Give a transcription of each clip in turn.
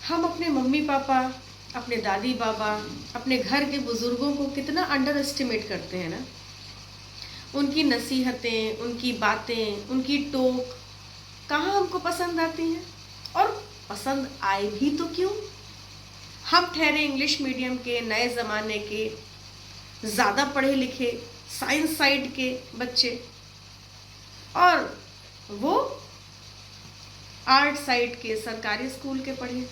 हम अपने mummy papa, अपने दादी बाबा, अपने घर के बुजुर्गों को कितना अंडर एस्टिमेट करते हैं ना। उनकी नसीहतें, उनकी बातें, उनकी टोक कहाँ हमको पसंद आती हैं। और पसंद आए भी तो क्यों। हम ठहरे इंग्लिश मीडियम के, नए ज़माने के, ज़्यादा पढ़े लिखे, साइंस साइड के बच्चे, और वो आर्ट साइड के, सरकारी स्कूल के पढ़े।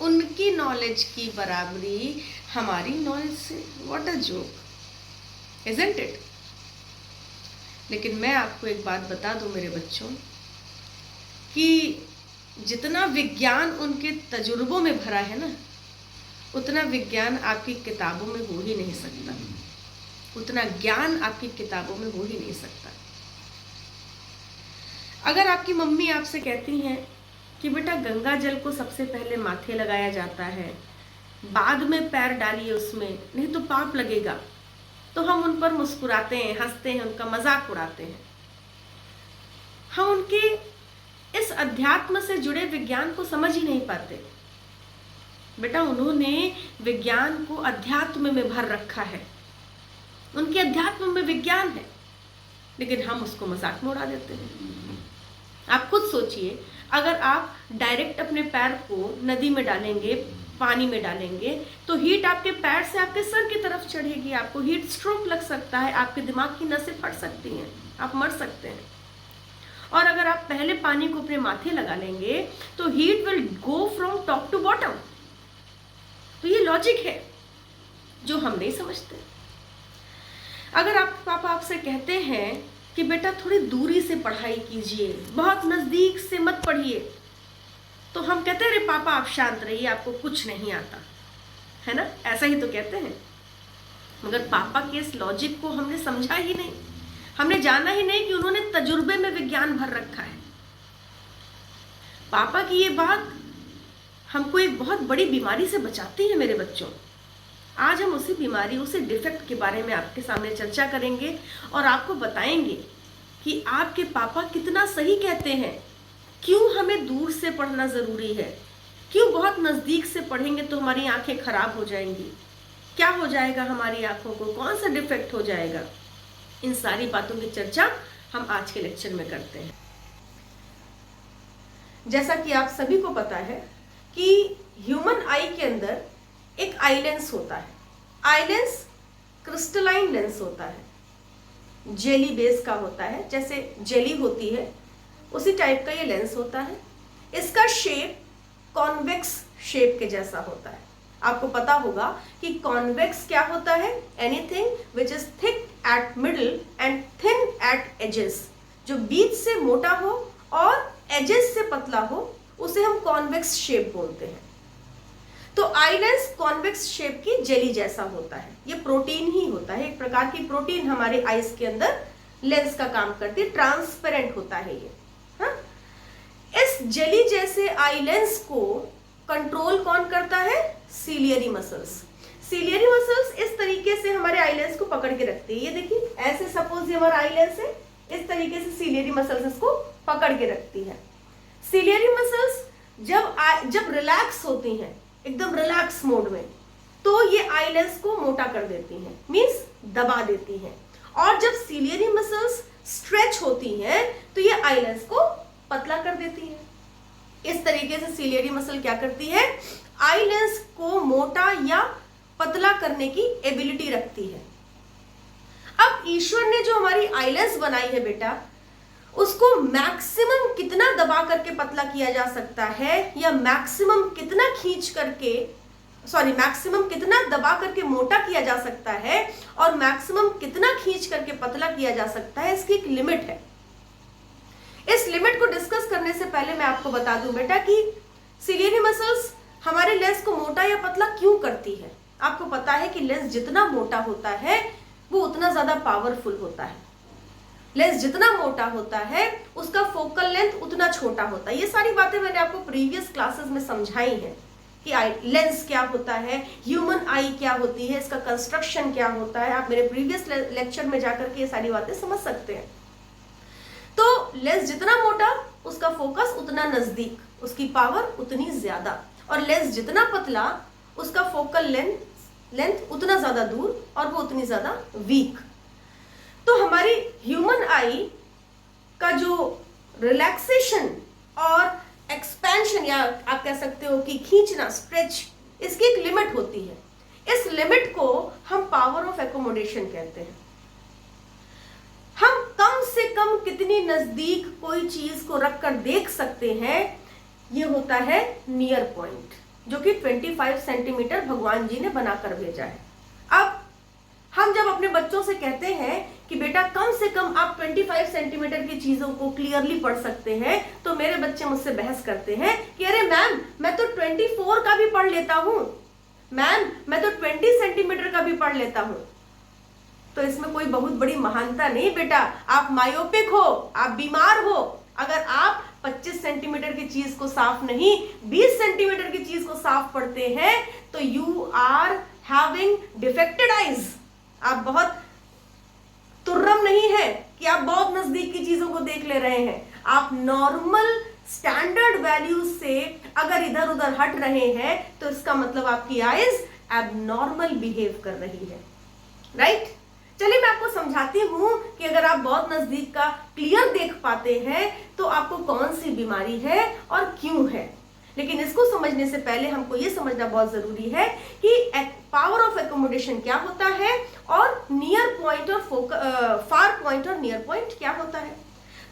उनकी नॉलेज की बराबरी हमारी नॉलेज से, what a joke, isn't it. लेकिन मैं आपको एक बात बता दूं मेरे बच्चों, कि जितना विज्ञान उनके तजुर्बों में भरा है ना, उतना विज्ञान आपकी किताबों में हो ही नहीं सकता। उतना ज्ञान आपकी किताबों में हो ही नहीं सकता। अगर आपकी मम्मी आपसे कहती हैं कि बेटा गंगा जल को सबसे पहले माथे लगाया जाता है, बाद में पैर डालिए उसमें, नहीं तो पाप लगेगा, तो हम उन पर मुस्कुराते हैं, हंसते हैं, उनका मजाक उड़ाते हैं। हम उनके इस अध्यात्म से जुड़े विज्ञान को समझ ही नहीं पाते। बेटा उन्होंने विज्ञान को अध्यात्म में भर रखा है, उनके अध्यात्म में विज्ञान है, लेकिन हम उसको मजाक में उड़ा देते हैं। आप खुद सोचिए, अगर आप डायरेक्ट अपने पैर को नदी में डालेंगे, पानी में डालेंगे, तो हीट आपके पैर से आपके सर की तरफ चढ़ेगी, आपको हीट स्ट्रोक लग सकता है, आपके दिमाग की नसें फट सकती हैं, आप मर सकते हैं। और अगर आप पहले पानी को अपने माथे लगा लेंगे तो heat will go from top to bottom. तो ये लॉजिक है जो हम नहीं समझते। अगर आप पापा आपसे कहते हैं कि बेटा थोड़ी दूरी से पढ़ाई कीजिए, बहुत नजदीक से मत पढ़िए, तो हम कहते हैं अरे पापा आप शांत रहिए, आपको कुछ नहीं आता है ना, ऐसा ही तो कहते हैं। मगर पापा के इस लॉजिक को हमने समझा ही नहीं, हमने जाना ही नहीं कि उन्होंने तजुर्बे में विज्ञान भर रखा है। पापा की ये बात हमको एक बहुत बड़ी बीमारी से बचाती है मेरे बच्चों। आज हम उसी बीमारी, उसी डिफेक्ट के बारे में आपके सामने चर्चा करेंगे और आपको बताएंगे कि आपके पापा कितना सही कहते हैं। क्यों हमें दूर से पढ़ना जरूरी है, क्यों बहुत नजदीक से पढ़ेंगे तो हमारी आंखें खराब हो जाएंगी, क्या हो जाएगा हमारी आंखों को, कौन सा डिफेक्ट हो जाएगा। इन सारी बातों की चर्चा हम आज के लेक्चर में करते हैं। जैसा कि आप सभी को पता है कि ह्यूमन आई के अंदर एक आई लेंस होता है। आई लेंस क्रिस्टलाइन लेंस होता है, जेली बेस का होता है, जैसे जेली होती है उसी टाइप का ये लेंस होता है। इसका शेप कॉन्वेक्स शेप के जैसा होता है। आपको पता होगा कि कॉन्वेक्स क्या होता है, anything which is thick at middle and thin at edges. जो बीच से मोटा हो और एजेस से पतला हो उसे हम कॉन्वेक्स शेप बोलते हैं। तो आई लेंस कॉन्वेक्स शेप की जेली जैसा होता है। ये प्रोटीन ही होता है, एक प्रकार की प्रोटीन हमारे आईज के अंदर लेंस का काम करती है, ट्रांसपेरेंट होता है ये। हाँ? इस जेली जैसे आई लेंस को कंट्रोल कौन करता है, सीलियरी मसल्स। सीलियरी मसल्स इस तरीके से हमारे आई लेंस को पकड़ के रखती है। ये देखिए, ऐसे सपोज ये हमारा आई लेंस है, इस तरीके से सीलियरी मसल्स इसको पकड़ के रखती है। सीलियरी मसल्स जब रिलैक्स होती हैं, एकदम रिलैक्स मोड में, तो ये आई लेंस को मोटा कर देती हैं, मींस दबा देती हैं। और जब सीलियरी मसल्स स्ट्रेच होती हैं तो ये आई लेंस को पतला कर देती है। इस तरीके से सीलियरी मसल क्या करती है, आई लेंस को मोटा या पतला करने की एबिलिटी रखती है। अब ईश्वर ने जो हमारी आई लेंस बनाई है बेटा, उसको मैक्सिमम कितना दबा करके पतला किया जा सकता है, या मैक्सिमम कितना खींच करके, मैक्सिमम कितना दबा करके मोटा किया जा सकता है और मैक्सिमम कितना खींच करके पतला किया जा सकता है, इसकी एक लिमिट है। इस लिमिट को डिस्कस करने से पहले मैं आपको बता दूं बेटा कि सीलियरी मसल्स हमारे लेंस को मोटा या पतला क्यों करती है। आपको पता है कि लेंस जितना मोटा होता है वो उतना ज्यादा पावरफुल होता है। लेंस जितना मोटा होता है उसका फोकल लेंथ उतना छोटा होता है। ये सारी बातें मैंने आपको प्रीवियस क्लासेस में समझाई हैं कि लेंस क्या होता है, ह्यूमन आई क्या होती है, इसका कंस्ट्रक्शन क्या होता है। आप मेरे प्रीवियस लेक्चर में जाकर के ये सारी बातें समझ सकते हैं। तो लेंस जितना मोटा उसका फोकस उतना नजदीक, उसकी पावर उतनी ज्यादा। और लेंस जितना पतला उसका फोकल लेंथ उतना ज्यादा दूर और वो उतनी ज्यादा वीक। तो हमारी ह्यूमन आई का जो रिलैक्सेशन और एक्सपेंशन, या आप कह सकते हो कि खींचना, स्ट्रेच, इसकी एक लिमिट होती है। इस लिमिट को हम पावर ऑफ एकोमोडेशन कहते हैं। हम कम से कम कितनी नजदीक कोई चीज को रखकर देख सकते हैं, ये होता है नियर पॉइंट, जो कि 25 सेंटीमीटर भगवान जी ने बनाकर भेजा है। अब हम जब अपने बच्चों से कहते हैं कि बेटा कम से कम आप 25 सेंटीमीटर की चीजों को क्लियरली पढ़ सकते हैं, तो मेरे बच्चे मुझसे बहस करते हैं कि अरे मैम मैं तो 24 का भी पढ़ लेता हूं, मैम मैं तो 20 सेंटीमीटर का भी पढ़ लेता हूं। तो इसमें कोई बहुत बड़ी महानता नहीं बेटा, आप मायोपिक हो, आप बीमार हो। अगर आप 25 सेंटीमीटर की चीज को साफ नहीं, 20 सेंटीमीटर की चीज को साफ पढ़ते हैं, तो you are having defected eyes. आप बहुत तुर्रम नहीं है कि आप बहुत नजदीक की चीजों को देख ले रहे हैं। आप नॉर्मल स्टैंडर्ड वैल्यूज से अगर इधर उधर हट रहे हैं, तो इसका मतलब आपकी आईज एबनॉर्मल बिहेव कर रही है, राइट? चलिए मैं आपको समझाती हूं कि अगर आप बहुत नजदीक का क्लियर देख पाते हैं तो आपको कौन सी बीमारी है और क्यों है। लेकिन इसको समझने से पहले हमको ये समझना बहुत जरूरी है कि पावर ऑफ एकोमोडेशन क्या होता है और नियर पॉइंट और फार पॉइंट और नियर पॉइंट क्या होता है।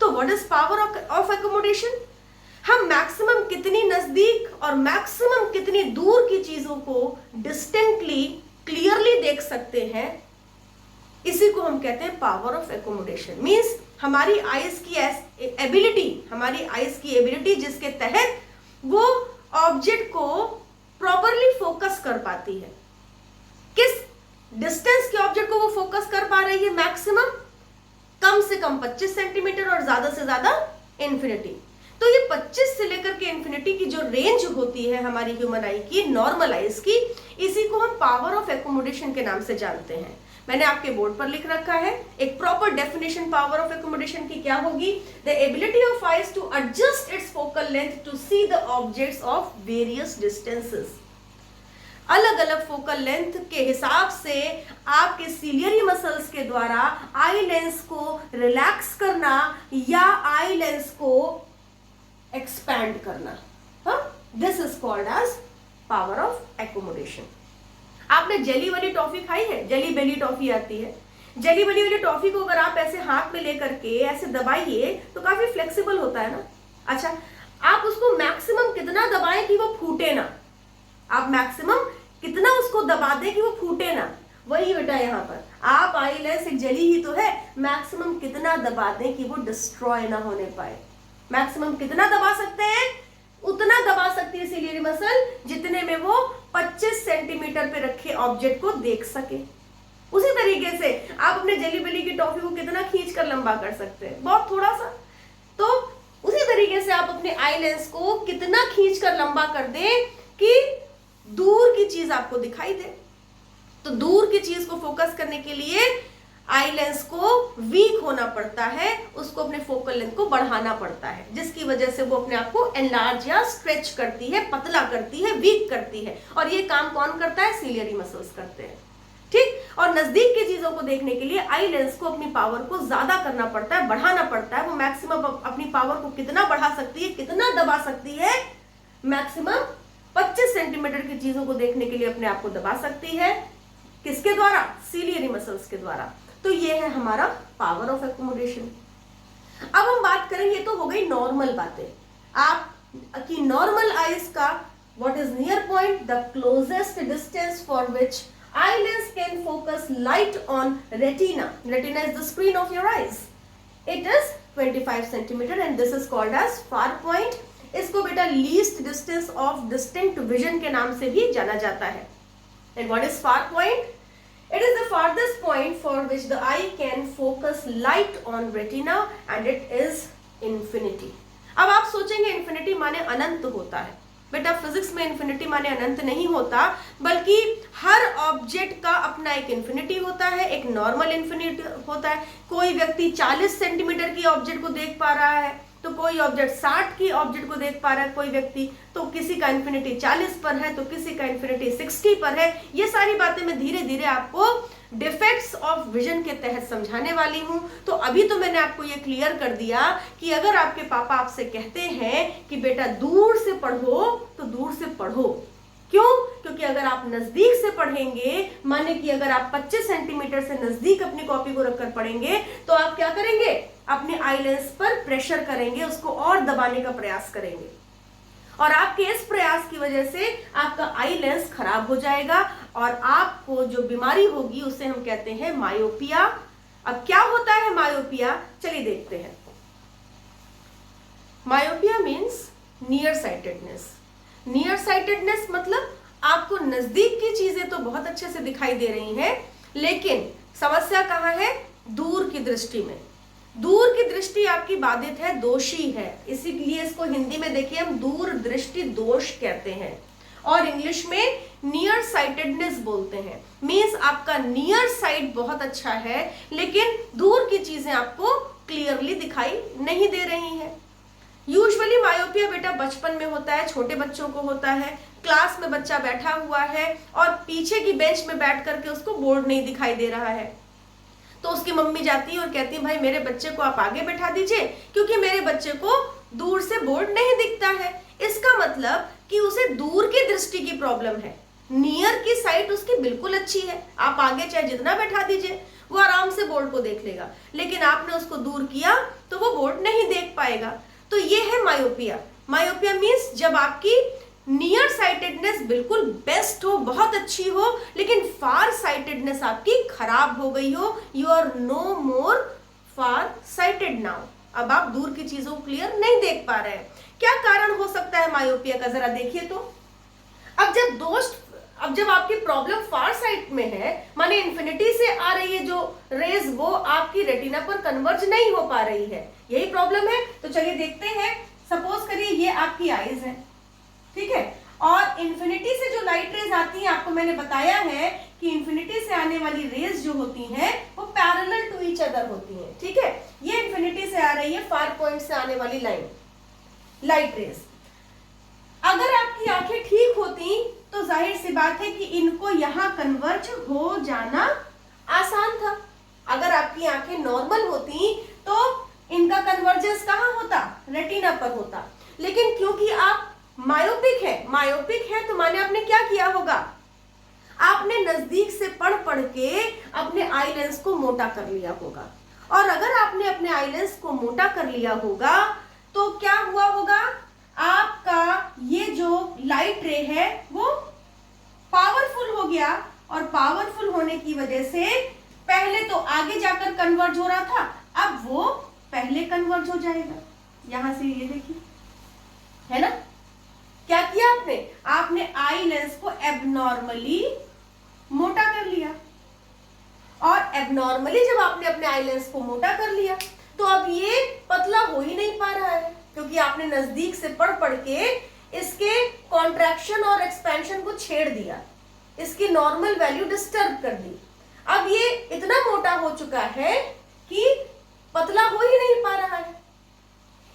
तो what is power of accommodation? हम मैक्सिमम कितनी नजदीक और मैक्सिमम कितनी दूर की चीजों को डिस्टिंक्टली क्लियरली देख सकते हैं, इसी को हम कहते हैं पावर ऑफ एकोमोडेशन। मींस हमारी आईज की एबिलिटी जिसके तहत वो ऑब्जेक्ट को प्रॉपरली फोकस कर पाती है। किस डिस्टेंस के ऑब्जेक्ट को वो फोकस कर पा रही है? मैक्सिमम, कम से कम 25 सेंटीमीटर और ज्यादा से ज्यादा इन्फिनिटी। तो ये 25 से लेकर के इन्फिनिटी की जो रेंज होती है हमारी ह्यूमन आई की, नॉर्मल आईज की, इसी को हम पावर ऑफ एकोमोडेशन के नाम से जानते हैं। मैंने आपके बोर्ड पर लिख रखा है एक proper definition power of accommodation की क्या होगी। The ability of eyes to adjust its focal length to see the objects of various distances. अलग अलग फोकल लेंथ के हिसाब से आपके सिलियरी मसल्स के द्वारा आई लेंस को रिलैक्स करना या आई लेंस को एक्सपैंड करना, this is called as power of accommodation. आपने जेली वाली टॉफी खाई है? जेली बेली टॉफी आती है। जेली बेली वाली टॉफी को अगर आप ऐसे हाथ में लेकर के ऐसे दबाइए तो काफी फ्लेक्सिबल होता है ना। अच्छा, आप उसको मैक्सिमम कितना दबाएं कि वो फूटे ना? आप मैक्सिमम कितना उसको दबा दें कि वो फूटे ना? वही बेटा यहाँ पर आप आई लेंस एक जेली ही तो है, मैक्सिमम कितना दबा दें कि वो डिस्ट्रॉय ना होने पाए। मैक्सिमम कितना दबा सकते हैं? उतना दबा सकती है सिलियरी मसल जितने में वो 25 सेंटीमीटर पे रखे ऑब्जेक्ट को देख सके। उसी तरीके से आप अपने जेली बेली की टॉफी को कितना खींच कर लंबा कर सकते हैं? बहुत थोड़ा सा। तो उसी तरीके से आप अपने आई लेंस को कितना खींच कर लंबा कर दें कि दूर की चीज आपको दिखाई दे। तो दूर की चीज को फोकस करने के लिए आई लेंस को वीक होना पड़ता है, उसको अपने फोकल लेंथ को बढ़ाना पड़ता है, जिसकी वजह से वो अपने आप को एनलार्ज या स्ट्रेच करती है, पतला करती है, वीक करती है। और ये काम कौन करता है? सिलियरी मसल्स करते हैं, ठीक। और नजदीक की चीजों को देखने के लिए आई लेंस को अपनी पावर को ज्यादा करना पड़ता है, बढ़ाना पड़ता है। वो मैक्सिमम अपनी पावर को कितना बढ़ा सकती है, कितना दबा सकती है? मैक्सिमम 25 सेंटीमीटर की चीजों को देखने के लिए अपने आप को दबा सकती है। किसके द्वारा? सिलियरी मसल्स के द्वारा। तो ये है हमारा पावर ऑफ एकोमोडेशन। अब हम बात करेंगे, तो हो गई नॉर्मल बातें आप की नॉर्मल आईज का। What is near point? The closest distance for which eye lens can focus light on retina. Retina is the screen of your eyes. It is 25 centimetre and this is called as far point. इसको बेटा least distance of distinct vision के नाम से भी जाना जाता है। And what is far point? It is the farthest point for which the eye can focus light on retina and it is infinity. अब आप सोचेंगे इन्फिनिटी माने अनंत होता है। बेटा फिजिक्स में इन्फिनिटी माने अनंत नहीं होता, बल्कि हर ऑब्जेक्ट का अपना एक इन्फिनिटी होता है, एक नॉर्मल इन्फिनिटी होता है। कोई व्यक्ति 40 सेंटीमीटर की ऑब्जेक्ट को देख पा रहा है, तो कोई ऑब्जेक्ट 60 की ऑब्जेक्ट को देख पा रहा है कोई व्यक्ति, तो किसी का इन्फिनिटी 40 पर है, तो किसी का इन्फिनिटी 60 पर है। ये सारी बातें मैं धीरे धीरे आपको डिफेक्ट्स ऑफ विजन के तहत समझाने वाली हूं। तो अभी तो मैंने आपको ये क्लियर कर दिया कि अगर आपके पापा आपसे कहते हैं कि बेटा दूर से पढ़ो, तो दूर से पढ़ो। क्यों? क्योंकि अगर आप नजदीक से पढ़ेंगे, माने कि अगर आप 25 सेंटीमीटर से नजदीक अपनी कॉपी को रखकर पढ़ेंगे, तो आप क्या करेंगे? अपने आई लेंस पर प्रेशर करेंगे, उसको और दबाने का प्रयास करेंगे, और आपके इस प्रयास की वजह से आपका आई लेंस खराब हो जाएगा और आपको जो बीमारी होगी उसे हम कहते हैं मायोपिया। अब क्या होता है मायोपिया? चलिए देखते हैं। Myopia means near sightedness. Near sightedness मतलब आपको नजदीक की चीजें तो बहुत अच्छे से दिखाई दे रही हैं, लेकिन समस्या कहाँ है? दूर की दृष्टि में। दूर की दृष्टि आपकी बाधित है, दोषी है, इसीलिए इसको हिंदी में देखिए हम दूर दृष्टि दोष कहते हैं, और इंग्लिश में नियर साइटेडनेस बोलते हैं। मीन्स आपका नियर साइट बहुत अच्छा है, लेकिन दूर की चीजें आपको क्लियरली दिखाई नहीं दे रही हैं। यूजुअली मायोपिया बेटा बचपन में होता है, छोटे बच्चों को होता है। क्लास में बच्चा बैठा हुआ है और पीछे की बेंच में बैठ करके उसको बोर्ड नहीं दिखाई दे रहा है, तो उसकी मम्मी जाती है और कहती है भाई मेरे बच्चे को आप आगे बैठा दीजिए, क्योंकि मेरे बच्चे को दूर से बोर्ड नहीं दिखता है। इसका मतलब कि उसे दूर की दृष्टि की प्रॉब्लम है। नियर की साइट उसकी बिल्कुल अच्छी है, आप आगे चाहे जितना बैठा दीजिए वो आराम से बोर्ड को देख लेगा, लेकिन आपने उसको दूर किया तो वो बोर्ड नहीं देख पाएगा। तो ये है मायोपिया। मायोपिया मीन्स जब आपकी नियर साइटेडनेस बिल्कुल बेस्ट हो, बहुत अच्छी हो, लेकिन फार साइटेडनेस आपकी खराब हो गई हो। You are no more far sighted now. अब आप दूर की चीजों को क्लियर नहीं देख पा रहे हैं। क्या कारण हो सकता है मायोपिया का? जरा देखिए तो। अब जब आपकी प्रॉब्लम फार साइट में है, माने इन्फिनिटी से आ रही है जो रेज, वो आपकी रेटिना पर कन्वर्ज नहीं हो पा रही है, यही प्रॉब्लम है। तो चलिए देखते हैं। सपोज करिए ये आपकी आईज है, ठीक है, और इन्फिनिटी से जो लाइट रेज आती हैं, आपको मैंने बताया है कि इन्फिनिटी से आने वाली रेज जो होती हैं वो पैरेलल टू ईच अदर होती हैं, ठीक है। ये इन्फिनिटी से आ रही है फार पॉइंट से आने वाली लाइट रेज। अगर आपकी आंखें ठीक होती तो जाहिर सी बात है कि इनको यहां कन्वर्ज हो जाना आसान था। अगर आपकी आंखें नॉर्मल होती तो इनका कन्वर्जेंस कहां होता? रेटिना पर होता। लेकिन क्योंकि आप मायोपिक है तो माने आपने क्या किया होगा? आपने नजदीक से पढ़ के अपने आई लेंस को मोटा कर लिया होगा, और अगर आपने अपने आई लेंस को मोटा कर लिया होगा तो क्या हुआ होगा? आपका ये जो लाइट रे है वो पावरफुल हो गया, और पावरफुल होने की वजह से पहले तो आगे जाकर कन्वर्ज हो रहा था, अब वो पहले कन्वर्ज हो जाएगा। यहां से ये देखिए, है ना? क्या किया आपने आई लेंस को एबनॉर्मली मोटा कर लिया, और एबनॉर्मली जब आपने अपने आई लेंस को मोटा कर लिया तो अब ये पतला हो ही नहीं पा रहा है, क्योंकि आपने नजदीक से पढ़ के इसके कॉन्ट्रैक्शन और एक्सपेंशन को छेड़ दिया, इसकी नॉर्मल वैल्यू डिस्टर्ब कर दी। अब ये इतना मोटा हो चुका है कि पतला हो ही नहीं पा रहा है।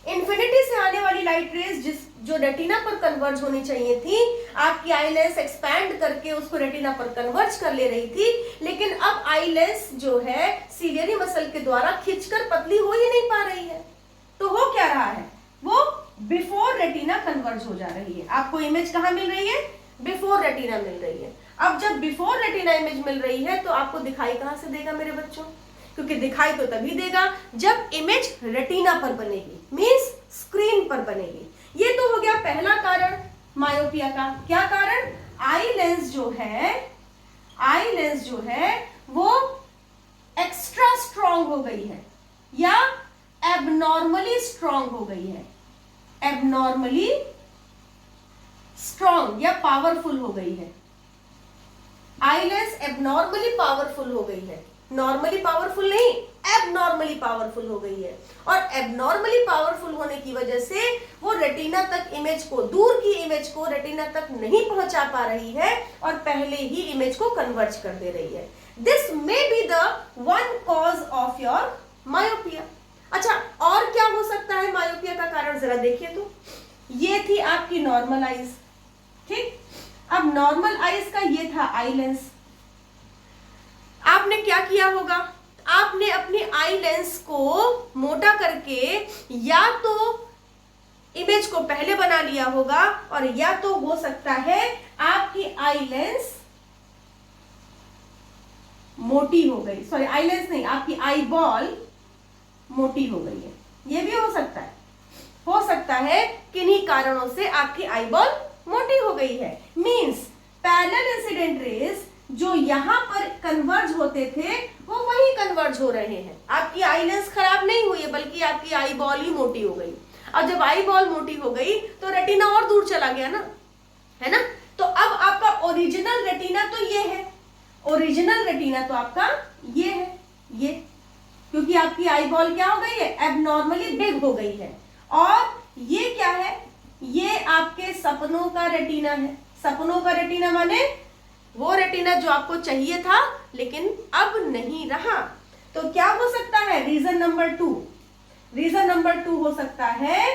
इन्फिनिटी से आने वाली लाइट रेज जो रेटिना पर कन्वर्ज होनी चाहिए थी, आपकी आई लेंस एक्सपैंड करके उसको रेटिना पर कन्वर्ज कर ले रही थी, लेकिन अब आई लेंस जो है सीलियरी मसल के द्वारा खींचकर पतली हो ही नहीं पा रही है। तो हो क्या रहा है? वो बिफोर रेटिना कन्वर्ज हो जा रही है। आपको इमेज कहाँ मिल रही है? बिफोर रेटिना मिल रही है। अब जब बिफोर रेटिना इमेज मिल रही है तो आपको दिखाई कहाँ से देगा मेरे बच्चों? क्योंकि दिखाई तो तभी देगा जब इमेज रेटिना पर बनेगी, मींस स्क्रीन पर बनेगी। ये तो हो गया पहला कारण मायोपिया का। क्या कारण? आई लेंस जो है वो एक्स्ट्रा स्ट्रॉन्ग हो गई है, या एबनॉर्मली स्ट्रॉन्ग हो गई है। एबनॉर्मली स्ट्रॉन्ग या पावरफुल हो गई है। आई लेंस एबनॉर्मली पावरफुल हो गई है, नॉर्मली पावरफुल नहीं, एबनॉर्मली पावरफुल हो गई है। और एबनॉर्मली पावरफुल होने की वजह से वो रेटिना तक इमेज को, दूर की इमेज को रेटिना तक नहीं पहुंचा पा रही है और पहले ही इमेज को कन्वर्ज कर दे रही है। This may be the one cause of your myopia. अच्छा, और क्या हो सकता है मायोपिया का कारण, जरा देखिए तो। ये थी आपकी नॉर्मल आईज, ठीक। अब नॉर्मल आईज का ये था आई लेंस। आपने क्या किया होगा, आपने अपनी आई लेंस को मोटा करके या तो इमेज को पहले बना लिया होगा, और या तो हो सकता है आपकी आई लेंस मोटी हो गई, सॉरी आई लेंस नहीं, आपकी आई बॉल मोटी हो गई है, ये भी हो सकता है। हो सकता है किन्हीं कारणों से आपकी आई बॉल मोटी हो गई है। मींस पैरेलल इंसिडेंट रेज जो यहां पर कन्वर्ज होते थे वो वही कन्वर्ज हो रहे हैं। आपकी आई लेंस खराब नहीं हुई है, बल्कि आपकी आई बॉल ही मोटी हो गई। अब जब आई बॉल मोटी हो गई तो रेटिना और दूर चला गया ना, है ना। तो अब आपका ओरिजिनल रेटिना तो ये है, ओरिजिनल रेटिना तो आपका ये है, ये, क्योंकि आपकी आई बॉल क्या हो गई है, एबनॉर्मली बिग हो गई है। और ये क्या है, ये आपके सपनों का रेटिना है। सपनों का रेटिना माने वो रेटिना जो आपको चाहिए था लेकिन अब नहीं रहा। तो क्या हो सकता है, रीजन नंबर 2, रीजन नंबर 2 हो सकता है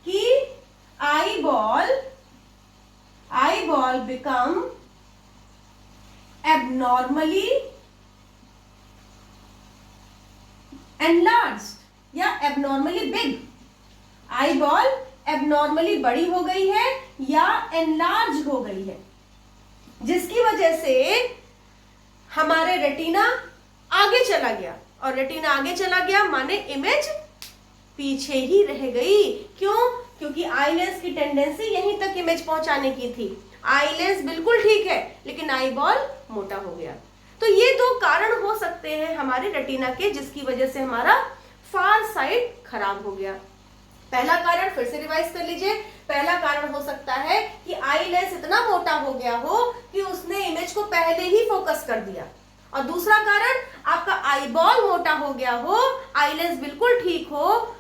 कि eye ball become abnormally enlarged या abnormally big. Eye ball abnormally बड़ी हो गई है या एनलार्ज हो गई है, जिसकी वजह से हमारे रेटिना आगे चला गया, और रेटिना आगे चला गया माने इमेज पीछे ही रह गई। क्यों? क्योंकि आई लेंस की टेंडेंसी यहीं तक इमेज पहुंचाने की थी। आई लेंस बिल्कुल ठीक है लेकिन आई बॉल मोटा हो गया। तो ये 2 कारण हो सकते हैं हमारे रेटिना के, जिसकी वजह से हमारा फार साइड खराब हो गया। पहला कारण फिर से रिवाइज कर लीजिए। पहला कारण हो सकता है कि आई लेंस इतना मोटा हो गया हो कि उसने इमेज को पहले ही फोकस कर दिया, और दूसरा कारण आपका आई बॉल मोटा हो गया हो, आई लेंस बिल्कुल ठीक हो,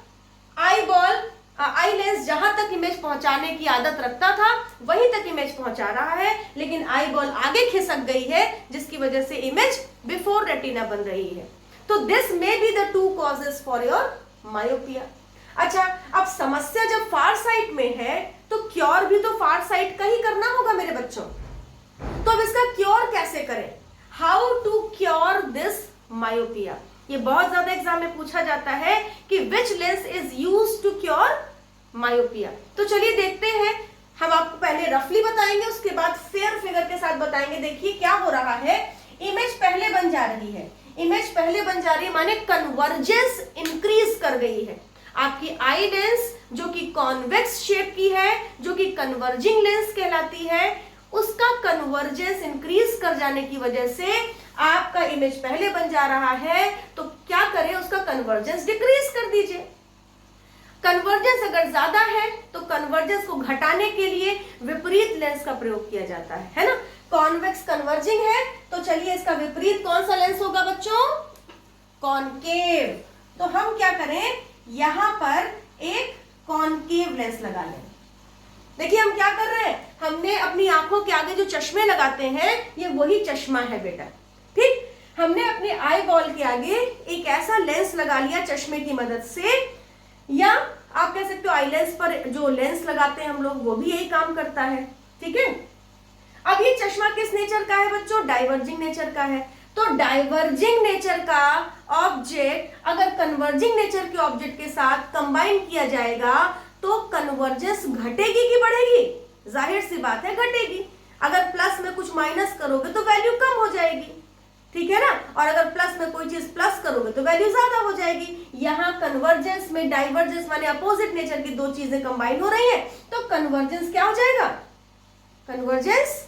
आई लेंस जहां तक इमेज पहुंचाने की आदत रखता था वहीं तक इमेज पहुंचा रहा है, लेकिन आई बॉल आगे खिसक गई है, जिसकी वजह से इमेज बिफोर रेटिना बन रही है। तो this may be the 2 causes for your myopia. अच्छा, अब समस्या जब फार साइड में है तो क्योर भी तो फार साइड का ही करना होगा मेरे बच्चों। तो अब इसका क्योर कैसे करें, how to cure this myopia. ये बहुत ज्यादा एग्जाम में पूछा जाता है कि which lens is used to cure myopia. तो चलिए देखते हैं। हम आपको पहले रफली बताएंगे, उसके बाद फेयर फिगर के साथ बताएंगे। देखिए क्या हो रहा है, इमेज पहले बन जा रही है, इमेज पहले बन जा रही है माने कन्वर्जेंस इंक्रीज कर गई है। आपकी आई लेंस जो कि कॉन्वेक्स शेप की है, जो कि कन्वर्जिंग लेंस कहलाती है, उसका कन्वर्जेंस इंक्रीज कर जाने की वजह से आपका इमेज पहले बन जा रहा है। तो क्या करें, उसका कन्वर्जेंस डिक्रीज कर दीजिए। कन्वर्जेंस अगर ज्यादा है तो कन्वर्जेंस को घटाने के लिए विपरीत लेंस का प्रयोग किया जाता है ना। कॉन्वेक्स कन्वर्जिंग है तो चलिए इसका विपरीत कौन सा लेंस होगा बच्चों, कॉनकेव। तो हम क्या करें, यहां पर एक कॉनकेव लेंस लगा लें। देखिए हम क्या कर रहे हैं, हमने अपनी आंखों के आगे जो चश्मे लगाते हैं ये वही चश्मा है बेटा, ठीक। हमने अपने आई बॉल के आगे एक ऐसा लेंस लगा लिया चश्मे की मदद से, या आप कह सकते हो आई लेंस पर जो लेंस लगाते हैं हम लोग वो भी यही काम करता है, ठीक है। अब ये चश्मा किस नेचर का है बच्चों, डाइवर्जिंग नेचर का है। तो डाइवर्जिंग नेचर का ऑब्जेक्ट अगर कन्वर्जिंग नेचर के ऑब्जेक्ट के साथ कंबाइन किया जाएगा तो कन्वर्जेंस घटेगी कि बढ़ेगी, जाहिर सी बात है घटेगी। अगर प्लस में कुछ माइनस करोगे तो वैल्यू कम हो जाएगी, ठीक है ना, और अगर प्लस में कोई चीज प्लस करोगे तो वैल्यू ज्यादा हो जाएगी। यहाँ कन्वर्जेंस में डाइवर्जेंस माने अपोजिट नेचर की 2 चीजें कंबाइन हो रही है, तो कन्वर्जेंस क्या हो जाएगा, कन्वर्जेंस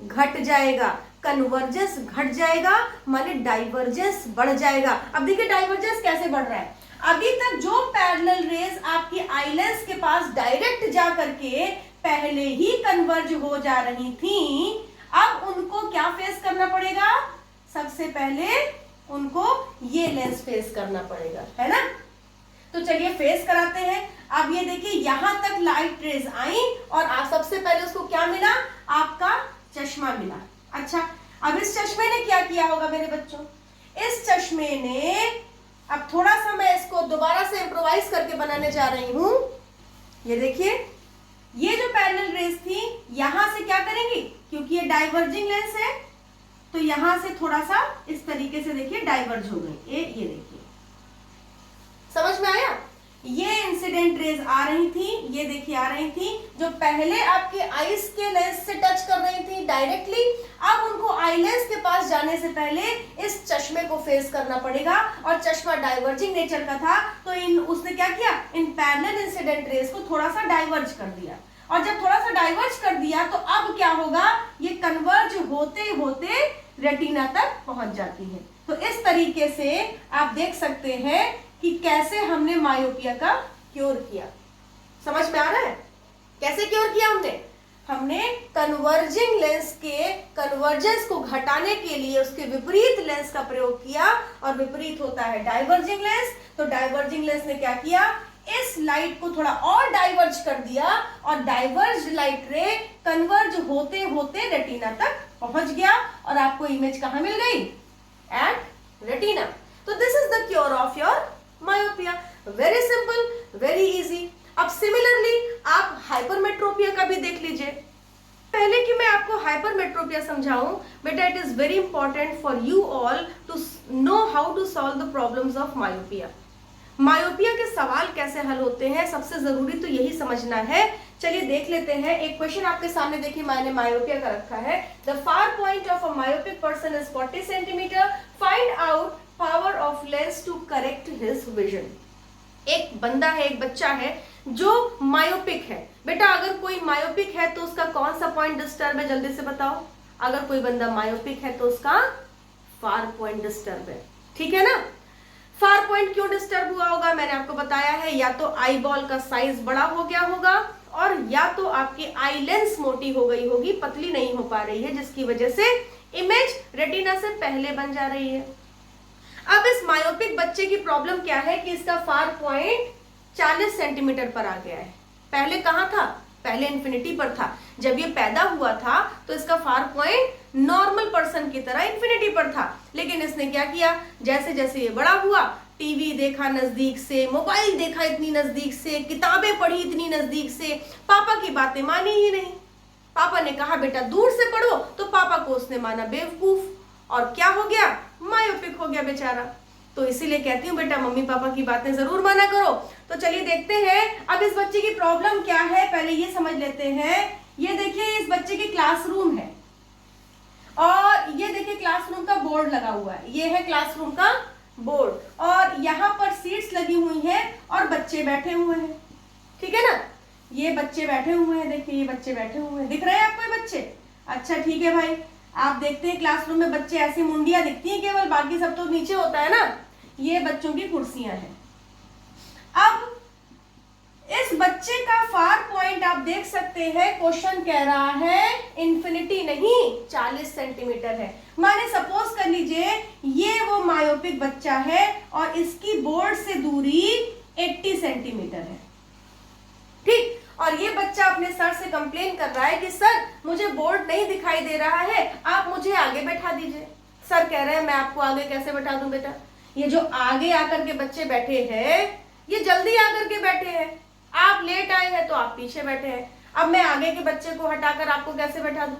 घट जाएगा। कन्वर्जेंस घट जाएगा माने डाइवर्जेंस बढ़ जाएगा। अब देखिए डाइवर्जेंस कैसे बढ़ रहा है, अभी तक जो पैरेलल रेज आपकी आई लेंस के पास डायरेक्ट जा करके पहले ही कन्वर्ज हो जा रही थी, अब उनको क्या फेस करना पड़ेगा, सबसे पहले उनको ये लेंस फेस करना पड़ेगा, है ना। तो चलिए फेस कराते हैं। अब ये देखिए यहां तक लाइट रेज आई और सबसे पहले उसको क्या मिला, आपका चश्मा मिला। अच्छा, अब इस चश्मे ने क्या किया होगा मेरे बच्चों, इस चश्मे ने अब थोड़ा सा मैं इसको दोबारा से इम्प्रोवाइज करके बनाने जा रही हूं। ये देखिए, ये जो पैरेलल रेज थी यहां से क्या करेंगी, क्योंकि ये डाइवर्जिंग लेंस है तो यहां से थोड़ा सा इस तरीके से देखिए डाइवर्ज हो गई। ये देखिए, समझ में आया। ये इंसिडेंट रेज आ रही थी, ये देखिए आ रही थी, जो पहले आपके आईज के लेंस से टच कर रही थी डायरेक्टली, अब उनको आई लेंस के पास जाने से पहले इस चश्मे को फेस करना पड़ेगा, और चश्मा डाइवर्जिंग नेचर का था तो उसने क्या किया, इन पैरेलल इंसिडेंट रेज को थोड़ा सा डाइवर्ज कर दिया, और जब थोड़ा सा डाइवर्ज कर दिया तो अब क्या होगा, ये कन्वर्ज होते होते रेटिना तक पहुंच जाती है। तो इस तरीके से आप देख सकते हैं कि कैसे हमने मायोपिया का क्योर किया। समझ में आ रहा है कैसे क्योर किया हमने कन्वर्जिंग लेंस के कन्वर्जेंस को घटाने के लिए उसके विपरीत लेंस का प्रयोग किया, और विपरीत होता है डाइवर्जिंग लेंस। तो डाइवर्जिंग लेंस ने क्या किया, इस लाइट को थोड़ा और डाइवर्ज कर दिया, और डाइवर्ज लाइट रे कन्वर्ज होते होते रेटिना तक पहुंच गया, और आपको इमेज कहां मिल गई, एट रेटिना। तो this is the cure of your myopia. Very simple, very easy. अब सिमिलरली आप हाइपरमेट्रोपिया का भी देख लीजिए। पहले कि मैं आपको हाइपरमेट्रोपिया समझाऊं, बेटा it is very important for you all to know how to solve the problems of myopia. Myopia के सवाल कैसे हल होते हैं, सबसे जरूरी तो यही समझना है। चलिए देख लेते हैं। एक क्वेश्चन आपके सामने देखिए, मैंने मायोपिया का रखा है। The far point of a myopic person is 40 centimetre, find out power of lens to correct his vision. एक बंदा है, एक बच्चा है जो मायोपिक है। बेटा अगर कोई मायोपिक है तो उसका कौन सा पॉइंट डिस्टर्ब है, जल्दी से बताओ। अगर कोई बंदा मायोपिक है तो उसका फार पॉइंट डिस्टर्ब है, ठीक है ना। फार पॉइंट क्यों डिस्टर्ब हुआ होगा, मैंने आपको बताया है, या तो आई बॉल का साइज बड़ा हो गया होगा, और या तो आपकी आई लेंस मोटी हो गई होगी, पतली नहीं हो पा रही है, जिसकी वजह से इमेज रेटिना से पहले बन जा रही है। अब इस मायोपिक बच्चे की प्रॉब्लम क्या है कि इसका फार पॉइंट 40 सेंटीमीटर पर आ गया है। पहले कहां था, पहले इंफिनिटी पर था। जब ये पैदा हुआ था तो इसका फार पॉइंट नॉर्मल पर्सन की तरह इंफिनिटी पर था, लेकिन इसने क्या किया, जैसे जैसे ये बड़ा हुआ, टीवी देखा नजदीक से, मोबाइल देखा इतनी नजदीक से, किताबें पढ़ी इतनी नजदीक से, पापा की बातें मानी ही नहीं। पापा ने कहा बेटा दूर से पढ़ो, तो पापा को उसने माना बेवकूफ, और क्या हो गया, मायोपिक हो गया बेचारा। तो इसीलिए कहती हूँ बेटा मम्मी पापा की बातें जरूर माना करो। तो चलिए देखते हैं अब इस बच्चे की प्रॉब्लम क्या है, पहले ये समझ लेते हैं। ये देखिए इस बच्चे की क्लासरूम है, और ये देखिए क्लासरूम का बोर्ड लगा हुआ है। ये है क्लासरूम का बोर्ड, और यहाँ पर सीट्स लगी हुई हैं और बच्चे बैठे हुए हैं, ठीक है ना। ये बच्चे बैठे हुए हैं, देखिए ये बच्चे बैठे हुए हैं, दिख रहे हैं आपको ये बच्चे। अच्छा ठीक है भाई, आप देखते हैं क्लासरूम में बच्चे ऐसी मुंडियां दिखती हैं केवल, बाकी सब तो नीचे होता है ना। ये बच्चों की कुर्सियां हैं। अब इस बच्चे का फार पॉइंट आप देख सकते हैं, क्वेश्चन कह रहा है इंफिनिटी नहीं 40 सेंटीमीटर है। माने सपोज कर लीजिए ये वो मायोपिक बच्चा है और इसकी बोर्ड से दूरी 80 सेंटीमीटर है, ठीक। और ये बच्चा अपने सर से कंप्लेन कर रहा है कि सर मुझे बोर्ड नहीं दिखाई दे रहा है, आप मुझे आगे बैठा दीजिए। सर कह रहे हैं मैं आपको आगे कैसे बैठा दूं बेटा, ये जो आगे आकर के बच्चे बैठे हैं ये जल्दी आकर के बैठे हैं, आप लेट आए हैं तो आप पीछे बैठे हैं। अब मैं आगे के बच्चे को हटाकर आपको कैसे बैठा दूं।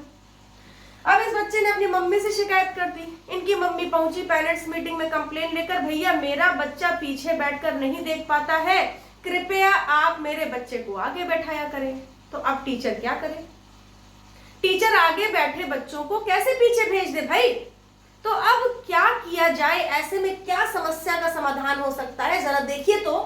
अब इस बच्चे ने अपनी मम्मी से शिकायत कर दी। इनकी मम्मी पहुंची पेरेंट्स मीटिंग में कंप्लेन लेकर, भैया मेरा बच्चा पीछे बैठकर नहीं देख पाता है, कृपया आप मेरे बच्चे को आगे बैठाया करें। तो अब टीचर क्या करे, टीचर आगे बैठे बच्चों को कैसे पीछे भेज दे भाई। तो अब क्या किया जाए, ऐसे में क्या समस्या का समाधान हो सकता है, जरा देखिए तो।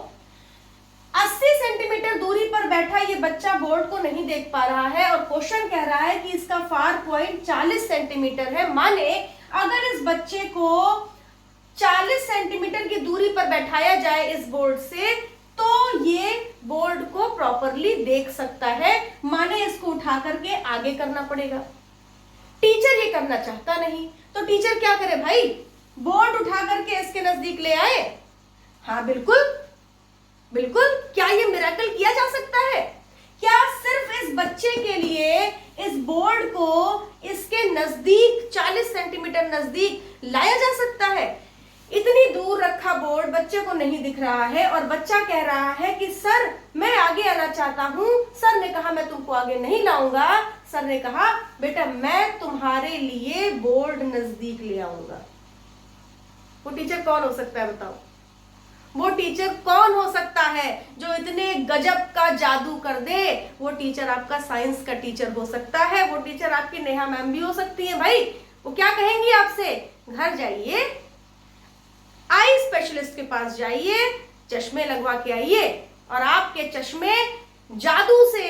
80 सेंटीमीटर दूरी पर बैठा ये बच्चा बोर्ड को नहीं देख पा रहा है, और क्वेश्चन कह रहा है कि इसका फार पॉइंट 40 सेंटीमीटर है। माने अगर इस बच्चे को 40 सेंटीमीटर की दूरी पर बैठाया जाए इस बोर्ड से, तो ये बोर्ड को प्रॉपरली देख सकता है। माने इसको उठा करके आगे करना पड़ेगा। टीचर ये करना चाहता नहीं, तो टीचर क्या करे भाई, बोर्ड उठा करके इसके नजदीक ले आए। हाँ बिल्कुल बिल्कुल, क्या ये मिरेकल किया जा सकता है? क्या सिर्फ इस बच्चे के लिए इस बोर्ड को इसके नजदीक 40 सेंटीमीटर नजदीक लाया जा सकता है? इतनी दूर रखा बोर्ड बच्चे को नहीं दिख रहा है और बच्चा कह रहा है कि सर मैं आगे आना चाहता हूं। सर ने कहा मैं तुमको आगे नहीं लाऊंगा। सर ने कहा बेटा मैं तुम्हारे लिए बोर्ड नजदीक ले आऊंगा। वो टीचर कौन हो सकता है बताओ? वो टीचर कौन हो सकता है जो इतने गजब का जादू कर दे? वो टीचर आपका साइंस का टीचर हो सकता है। वो टीचर आपकी नेहा मैम भी हो सकती है भाई। वो क्या कहेंगी आपसे? घर जाइए, आई स्पेशलिस्ट के पास जाइए, चश्मे लगवा के आइए और आपके चश्मे जादू से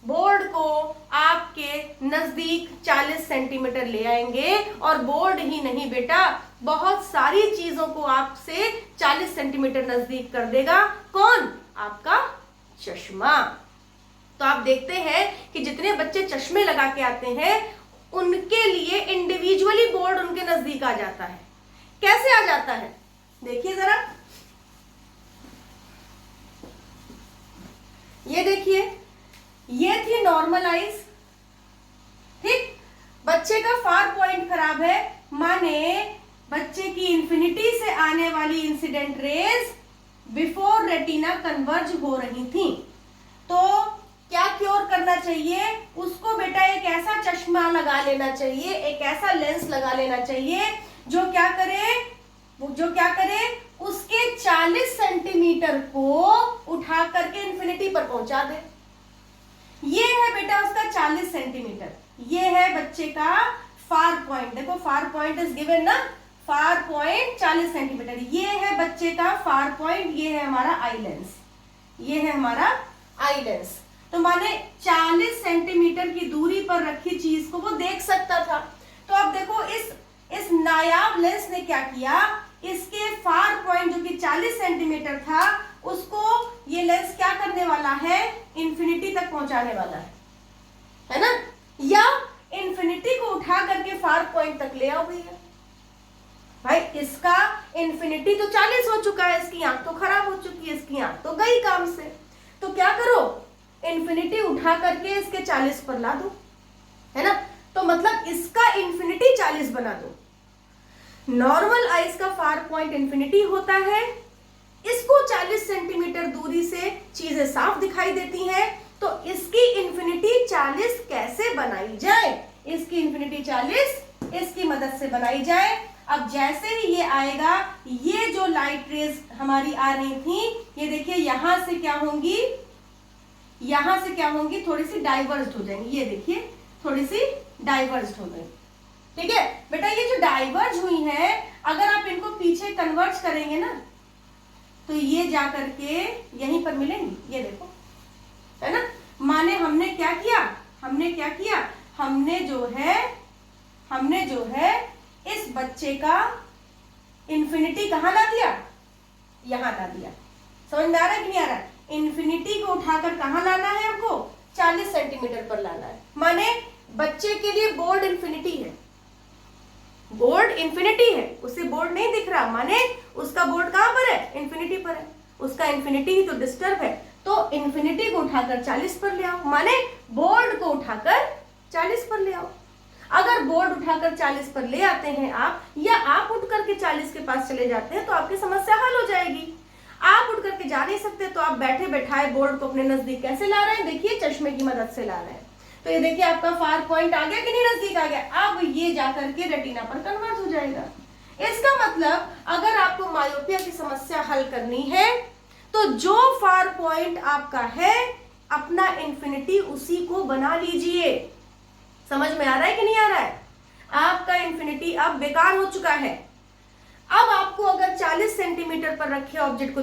बोर्ड को आपके नजदीक 40 सेंटीमीटर ले आएंगे। और बोर्ड ही नहीं बेटा, बहुत सारी चीजों को आपसे 40 सेंटीमीटर नजदीक कर देगा। कौन? आपका चश्मा। तो आप देखते हैं कि जितने बच्चे चश्मे लगा के आते हैं उनके लिए इंडिविजुअली बोर्ड उनके नजदीक आ जाता है। कैसे आ जाता है देखिए जरा, ये देखिए, ये थी नॉर्मल आइज। ठीक, बच्चे का फार पॉइंट खराब है, माने बच्चे की इंफिनिटी से आने वाली incident raise before retina converge हो रही थी। तो क्या क्योर करना चाहिए उसको? बेटा एक ऐसा चश्मा लगा लेना चाहिए, एक ऐसा लेंस लगा लेना चाहिए जो क्या करे, उसके 40 सेंटीमीटर को उठा करके इंफिनिटी पर पहुंचा दे। ये है बेटा उसका 40 सेंटीमीटर। ये है बच्चे का फार पॉइंट। देखो फार पॉइंट इज गिवन ना, फार पॉइंट 40 सेंटीमीटर। ये है बच्चे का फार पॉइंट, ये है हमारा आई लेंस, ये है हमारा आई लेंस। तो माने 40 सेंटीमीटर की दूरी पर रखी चीज को वो देख सकता था। तो अब देखो इस नायाब लेंस ने क्या किया, इसके फार पॉइंट जो कि 40 सेंटीमीटर था उसको ये लेंस क्या करने वाला है? इंफिनिटी तक पहुंचाने वाला है ना? या इंफिनिटी को उठा करके फार पॉइंट तक ले आओ भैया। भाई इसका इंफिनिटी तो 40 हो चुका है, इसकी आंख तो खराब हो चुकी है, इसकी आंख तो गई काम से। तो क्या करो, इंफिनिटी उठा करके इसके 40 पर ला दो, है ना? तो मतलब इसका इंफिनिटी 40 बना दो। नॉर्मल आइज का फार पॉइंट इंफिनिटी होता है, इसको 40 सेंटीमीटर दूरी से चीजें साफ दिखाई देती हैं। तो इसकी इंफिनिटी 40 कैसे बनाई जाए? इसकी इंफिनिटी 40 इसकी मदद से बनाई जाए। अब जैसे ही ये आएगा, ये जो लाइट रेज हमारी आ रही थी, ये देखिए यहां से क्या होंगी, यहां से क्या होंगी, थोड़ी सी डाइवर्ज हो जाएंगी। ये देखिए थोड़ी सी डाइवर्ज हो गई। ठीक है बेटा, ये जो डाइवर्ज हुई है अगर आप इनको पीछे कन्वर्ज करेंगे ना तो ये जाकर के यहीं पर मिलेंगी। ये देखो, है ना? माने हमने क्या किया, हमने जो है इस बच्चे का इंफिनिटी कहां ला दिया? यहां ला दिया। समझ में आ रहा है कि नहीं आ रहा है? इंफिनिटी को उठाकर कहां लाना है हमको? 40 सेंटीमीटर पर लाना है। माने बच्चे के लिए बोर्ड इंफिनिटी है, बोर्ड इंफिनिटी है, उसे बोर्ड नहीं दिख रहा, माने उसका बोर्ड कहां पर है? इंफिनिटी पर है। उसका इंफिनिटी ही तो डिस्टर्ब है। तो इंफिनिटी को उठाकर 40 पर ले आओ, माने बोर्ड को उठाकर 40 पर ले आओ। अगर बोर्ड उठाकर 40 पर ले आते हैं आप, या आप उठ करके 40 के पास चले जाते हैं तो आपकी समस्या हल हो जाएगी। आप उठ करके जा नहीं सकते तो आप बैठे बैठाए बोर्ड को अपने नजदीक कैसे ला रहे हैं? देखिए चश्मे की मदद से ला रहे हैं। तो ये देखिए आपका फार पॉइंट आ गया कि नहीं? नजदीक आ गया। अब ये जाकर के रेटिना पर कन्वर्ट हो जाएगा। इसका मतलब अगर आपको मायोपिया की समस्या हल करनी है तो जो फार पॉइंट आपका है अपना इंफिनिटी उसी को बना लीजिए। समझ में आ रहा है कि नहीं आ रहा है? आपका इंफिनिटी अब बेकार हो चुका है। अब आपको अगर 40 सेंटीमीटर पर रखे ऑब्जेक्ट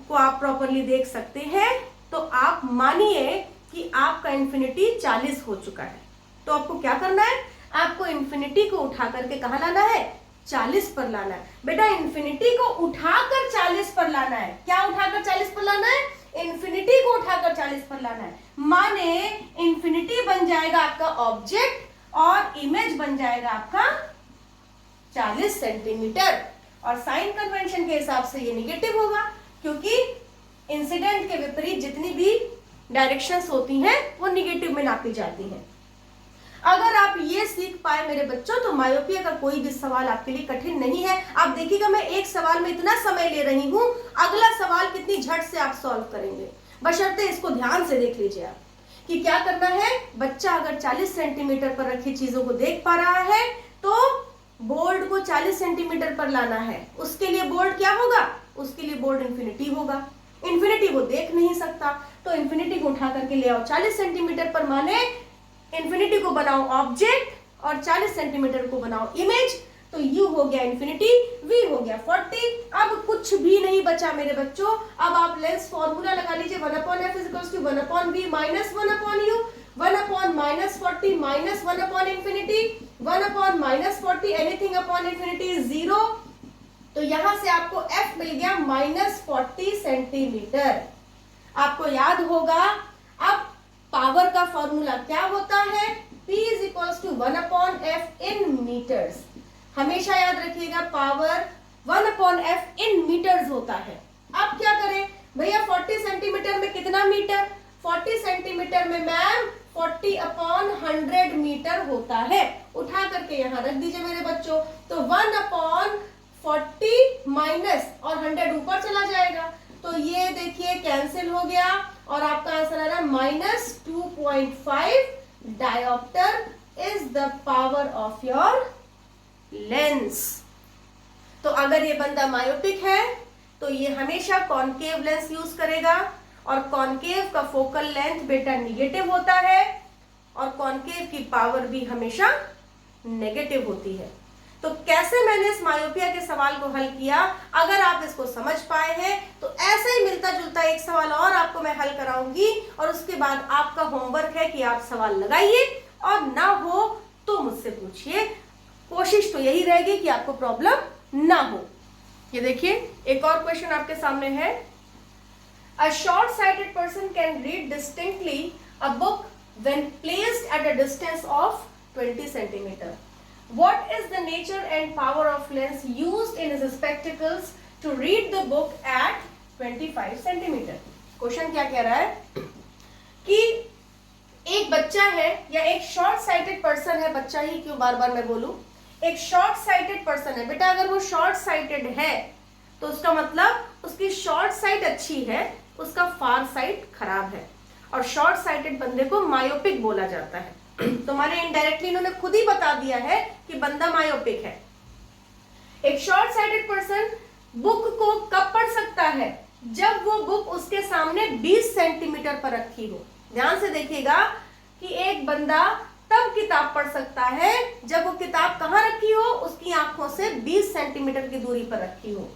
को आप प्रॉपरली देख सकते हैं तो आप मानिए कि आपका इंफिनिटी 40 हो चुका है। तो आपको क्या करना है? आपको इंफिनिटी को उठा करके कहां लाना है? 40 पर लाना है। बेटा इंफिनिटी को उठाकर 40 पर लाना है। क्या उठाकर 40 पर लाना है? इंफिनिटी को उठाकर 40 पर लाना है। माने इंफिनिटी बन जाएगा आपका ऑब्जेक्ट और इमेज बन जाएगा आपका 40 सेंटीमीटर। और साइन कन्वेंशन के हिसाब से ये निगेटिव होगा क्योंकि इंसिडेंट के विपरीत जितनी भी डायरेक्शंस होती हैं वो निगेटिव में नापी जाती हैं। अगर आप ये सीख पाए मेरे बच्चों तो मायोपिया का कोई भी सवाल आपके लिए कठिन नहीं है। आप देखिएगा मैं एक सवाल में इतना समय ले रही हूं, अगला सवाल कितनी झट से आप सॉल्व करेंगे, बशर्ते इसको ध्यान से देख लीजिए आप कि क्या करना है। बच्चा अगर 40 सेंटीमीटर पर रखी चीजों को देख पा रहा है तो बोर्ड को 40 सेंटीमीटर पर लाना है। उसके लिए बोर्ड क्या होगा, उसके लिए बोर्ड इन्फिनिटी होगा। इन्फिनिटी वो देख नहीं सकता तो इन्फिनिटी को उठा करके ले आओ 40 सेंटीमीटर पर, माने इन्फिनिटी को बनाओ ऑब्जेक्ट और 40 सेंटीमीटर को बनाओ इमेज। तो u हो गया इन्फिनिटी, v हो गया 40। अब कुछ भी नहीं बचा मेरे बच्चों। अब आप लेंस फॉर्मूला लगा लीजिए, 1/f = 1/v - 1/u, 1/- 40 - 1/infinity, 1/- 40 anything upon infinity is 0। तो यहां से आपको f मिल गया -40 सेंटीमीटर। आपको याद होगा अब पावर का फॉर्मूला क्या होता है, P = 1/f इन मीटर्स। हमेशा याद रखिएगा पावर 1/f इन मीटर्स होता है। अब क्या करें भैया, 40 सेंटीमीटर में कितना मीटर, 40 सेंटीमीटर में मैम 40/100 मीटर होता है। उठा करके यहां रख दीजिए मेरे बच्चों। तो 1/40 माइनस और 100 ऊपर चला जाएगा तो ये देखिए कैंसिल हो गया और आपका आंसर आ रहा है -2.5 dioptre is the power of your lens. तो अगर ये बंदा मायोपिक है तो ये हमेशा कॉनकेव लेंस यूज करेगा और कॉनकेव का फोकल लेंथ बेटा निगेटिव होता है और कॉनकेव की पावर भी हमेशा नेगेटिव होती है। तो कैसे मैंने इस मायोपिया के सवाल को हल किया, अगर आप इसको समझ पाए हैं तो ऐसे ही मिलता जुलता एक सवाल और आपको मैं हल कराऊंगी और उसके बाद आपका होमवर्क है कि आप सवाल लगाइए और ना हो तो मुझसे पूछिए। कोशिश तो यही रहेगी कि आपको प्रॉब्लम ना हो। ये देखिए एक और क्वेश्चन आपके सामने है। A short-sighted person can read distinctly a book when placed at a distance of 20 centimeter. What is the nature and power of lens used in his spectacles to read the book at 25 centimeter? Question क्या कह रहा है कि एक बच्चा है या एक शॉर्ट साइटेड पर्सन है, बच्चा ही क्यों बार बार मैं बोलूं, एक शॉर्ट साइटेड पर्सन है बेटा। अगर वो शॉर्ट साइटेड है तो उसका मतलब उसकी शॉर्ट साइट अच्छी है, उसका फार साइट खराब है और शॉर्ट साइटेड बंदे को मायोपिक बोला जाता है। तो माने इनडायरेक्टली इन्होंने खुद ही बता दिया है कि बंदा मायोपिक है। एक शॉर्ट साइटेड पर्सन बुक को कब पढ़ सकता है, जब वो बुक उसके सामने 20 सेंटीमीटर पर रखी हो। ध्यान से देखिएगा कि एक बंदा तब किताब पढ़ सकता है जब वो किताब कहां रखी हो, उसकी आंखों से 20 सेंटीमीटर की दूरी पर रखी हो।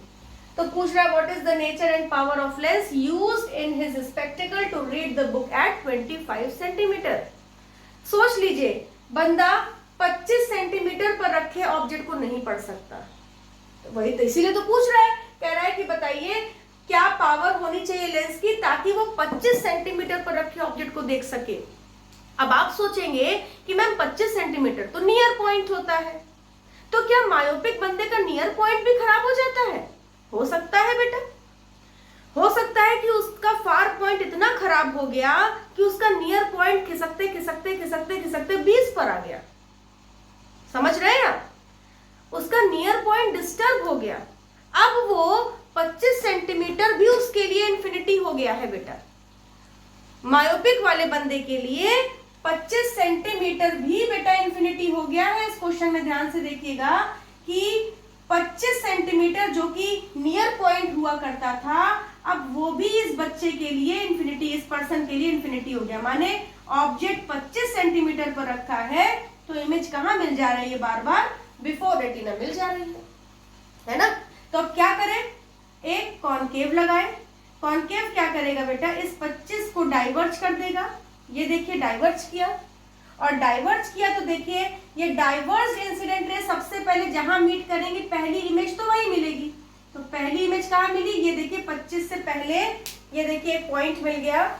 तो पूछ रहा है what is the nature and power of lens used in his spectacle to read the book at 25 centimetre. सोच लीजिए बंदा 25 सेंटीमीटर पर रखे ऑब्जेक्ट को नहीं पढ़ सकता, तो वही तो इसीलिए तो पूछ रहा है, कह रहा है कि बताइए क्या पावर होनी चाहिए लेंस की ताकि वो 25 सेंटीमीटर पर रखे ऑब्जेक्ट को देख सके। अब आप सोचेंगे कि मैम 25 सेंटीमीटर तो नियर पॉइंट होता है, तो क्या मायोपिक बंदे का नियर पॉइंट भी खराब हो जाता है? हो सकता है बेटा, हो सकता है कि उसका फार पॉइंट इतना खराब हो गया कि उसका नियर पॉइंट खिसकते खिसकते खिसकते खिसकते 20 पर आ गया। समझ रहे हैं आप, उसका नियर पॉइंट डिस्टर्ब हो गया। अब वो 25 सेंटीमीटर भी उसके लिए इन्फिनिटी हो गया है बेटा। मायोपिक वाले बंदे के लिए 25 सेंटीमीटर भी बेटा इन्फिनिटी हो गया है। इस क्वेश्चन में ध्यान से देखिएगा कि 25 सेंटीमीटर जो कि नियर पॉइंट हुआ करता था, अब वो भी इस बच्चे के लिए इन्फिनिटी, इस पर्सन के लिए इन्फिनिटी हो गया। माने ऑब्जेक्ट 25 सेंटीमीटर पर रखा है तो इमेज कहां मिल जा रही है, बार बार बिफोर रेटिना मिल जा रही है ना। तो अब क्या करें, एक कॉनकेव लगाए। कॉनकेव क्या करेगा बेटा, इस 25 को डाइवर्ज कर देगा। ये देखिए डाइवर्ज किया, और डाइवर्ज किया तो देखिए ये डाइवर्ज इंसिडेंट रे सबसे पहले जहां मीट करेंगे पहली इमेज तो वही मिलेगी। तो पहली इमेज कहां मिली, ये देखिए 25 से पहले, ये देखिए पॉइंट मिल गया,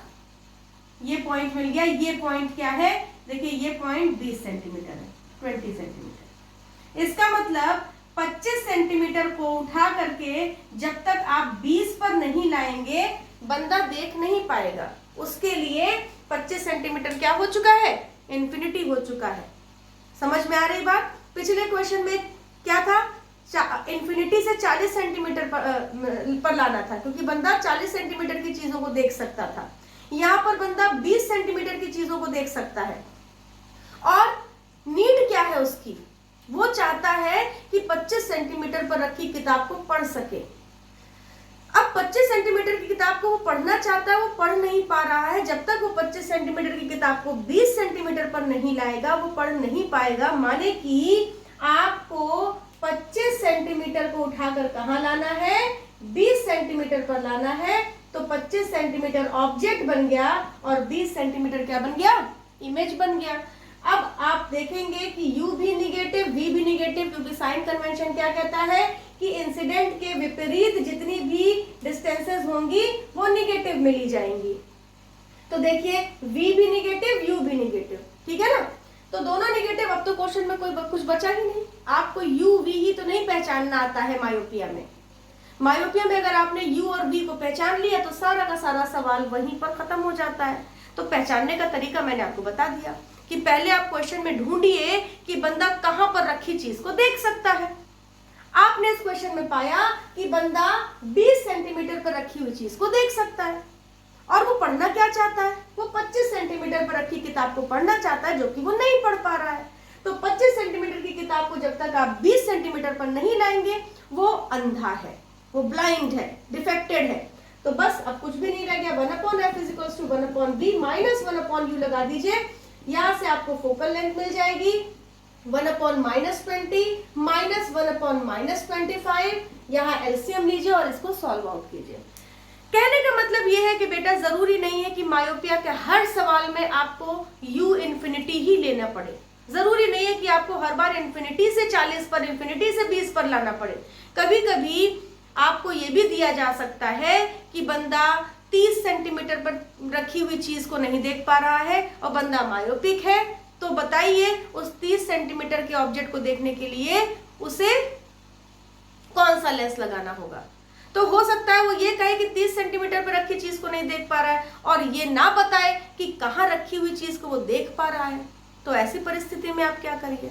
ये पॉइंट मिल गया। ये पॉइंट क्या है, देखिए ये पॉइंट 20 सेंटीमीटर है, 20 सेंटीमीटर। इसका मतलब 25 सेंटीमीटर को उठा करके जब तक आप 20 पर नहीं लाएंगे बंदा देख नहीं पाएगा। उसके लिए 25 सेंटीमीटर क्या हो चुका है, इन्फिनिटी हो चुका है। समझ में आ रही बात? पिछले क्वेश्चन में क्या था, इंफिनिटी से 40 सेंटीमीटर पर लाना था, क्योंकि बंदा 40 सेंटीमीटर की चीजों को देख सकता था। यहाँ पर बंदा 20 सेंटीमीटर की चीजों को देख सकता है, और नीड क्या है उसकी, वो चाहता है कि 25 सेंटीमीटर पर रखी किताब को पढ़ सके। अब 25 सेंटीमीटर की किताब को वो पढ़ना चाहता है, वो पढ़ नहीं पा रहा है। जब तक वो 25 सेंटीमीटर की किताब को 20 सेंटीमीटर पर नहीं लाएगा, वो पढ़ नहीं पाएगा। माने कि आपको 25 सेंटीमीटर को उठाकर कहाँ लाना है, 20 सेंटीमीटर पर लाना है। तो 25 सेंटीमीटर ऑब्जेक्ट बन गया और 20 सेंटीमीटर क्या बन गया, इमेज बन गया। अब आप देखेंगे कि u भी निगेटिव, v भी निगेटिव, क्योंकि साइन कन्वेंशन क्या कहता है कि इंसिडेंट के विपरीत जितनी भी डिस्टेंसेस होंगी वो निगेटिव मिली जाएंगी। तो देखिए v भी निगेटिव, u भी निगेटिव, ठीक है ना। तो दोनों निगेटिव। अब तो क्वेश्चन में कोई कुछ बचा ही नहीं। आपको u v ही तो नहीं पहचानना आता है मायोपिया में। मायोपिया में अगर आपने u और v को पहचान लिया तो सारा का सारा सवाल वहीं पर खत्म हो जाता है। तो पहचानने का तरीका मैंने आपको बता दिया कि पहले आप क्वेश्चन में ढूंढिए कि बंदा कहां पर रखी चीज को देख सकता है। आपने इस क्वेश्चन में पाया कि बंदा 20 सेंटीमीटर पर रखी हुई चीज को देख सकता है, और वो पढ़ना क्या चाहता है, वो 25 सेंटीमीटर पर रखी किताब को पढ़ना चाहता है, जो कि वो नहीं पढ़ पा रहा है। तो 25 सेंटीमीटर की किताब को जब तक आप 20 सेंटीमीटर पर नहीं लाएंगे, वो अंधा है, वो ब्लाइंड है, डिफेक्टेड है। तो बस अब कुछ भी नहीं रह गया। 1/f = 1/b माइनस 1/u लगा दीजिए। यहां से आपको फोकल लेंथ मिल जाएगी 1/-20 माइनस 1/-25। यहाँ एलसीएम लीजिए और इसको सॉल्व आउट कीजिए। कहने का मतलब यह है कि बेटा जरूरी नहीं है कि मायोपिया के हर सवाल में आपको u इंफिनिटी ही लेना पड़े। जरूरी नहीं है कि आपको हर बार इंफिनिटी से 40 पर, इंफिनिटी से 20 पर लाना पड़े। कभी कभी आपको यह भी दिया जा सकता है कि बंदा 30 सेंटीमीटर पर रखी हुई चीज को नहीं देख पा रहा है और बंदा मायोपिक है। तो बताइए उस 30 सेंटीमीटर के ऑब्जेक्ट को देखने के लिए उसे कौन सा लेंस लगाना होगा। तो हो सकता है वो ये कहे कि 30 सेंटीमीटर पर रखी चीज को नहीं देख पा रहा है, और ये ना बताए कि कहाँ रखी हुई चीज को वो देख पा रहा है। तो ऐसी परिस्थिति में आप क्या करिए,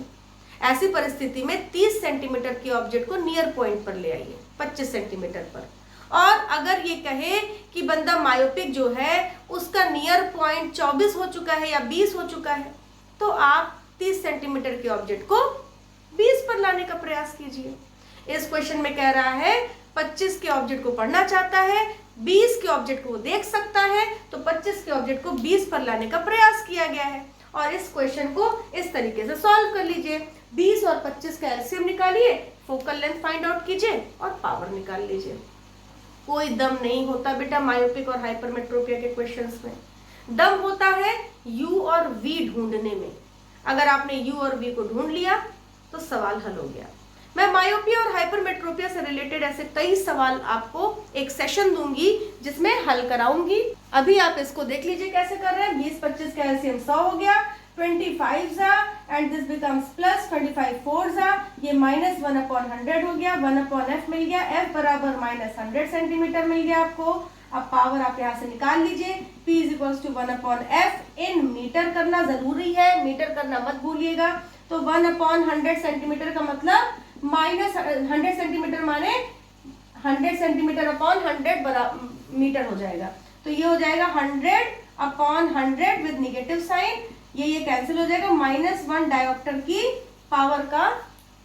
ऐसी परिस्थिति में 30 सेंटीमीटर के ऑब्जेक्ट को नियर पॉइंट पर ले आइए 25 सेंटीमीटर पर। और अगर ये कहे कि बंदा मायोपिक जो है उसका नियर पॉइंट 24 हो चुका है या 20 हो चुका है, तो आप 30 सेंटीमीटर के ऑब्जेक्ट को 20 पर लाने का प्रयास कीजिए। इस क्वेश्चन में कह रहा है 25 के ऑब्जेक्ट को पढ़ना चाहता है, 20 के ऑब्जेक्ट को वो देख सकता है, तो 25 के ऑब्जेक्ट को 20 पर लाने का प्रयास किया गया है। और इस क्वेश्चन को इस तरीके से सॉल्व कर लीजिए। 20 और 25 का एलसीएम निकालिए, फोकल लेंथ फाइंड आउट कीजिए और पावर निकाल लीजिए। कोई दम नहीं होता बेटा मायोपिक और हाइपरमेट्रोपिया के क्वेश्चंस में। दम होता है u और v ढूंढने में। अगर आपने u और v को ढूंढ लिया तो सवाल हल हो गया। मैं मायोपिया और हाइपरमेट्रोपिया से रिलेटेड ऐसे कई सवाल आपको एक सेशन दूंगी जिसमें हल कराऊंगी। अभी आप इसको देख लीजिए कैसे कर रहे हैं। 20-25 का एलसीएम 100 हो गया, 25 एंड दिस बिकम्स प्लस 25 4 ये माइनस 1/100 हो गया, 1/f मिल गया, f बराबर -100 सेंटीमीटर मिल गया आपको। अब पावर आप यहाँ से निकाल लीजिए। p = 1/f इन मीटर करना जरूरी है, मीटर करना मत भूलिएगा। तो 1/100 सेंटीमीटर का मतलब -100 सेंटीमीटर माने 100 सेंटीमीटर अपॉन 100 मीटर हो जाएगा। तो ये हो जाएगा 100/100 विद नेगेटिव साइन। ये कैंसिल हो जाएगा। -1 डायोप्टर की पावर का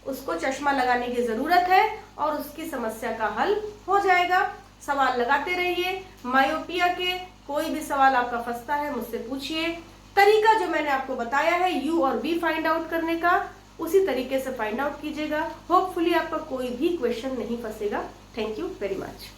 उसको चश्मा लगाने की जरूरत है और उसकी समस्या का हल हो जाएगा। सवाल लगाते रहिए। मायोपिया के कोई भी सवाल आपका फंसता है मुझसे पूछिए। तरीका जो मैंने आपको बताया है u और v फाइंड आउट करने का, उसी तरीके से फाइंड आउट कीजिएगा। होपफुली आपका कोई भी क्वेश्चन नहीं फंसेगा। Thank you very much.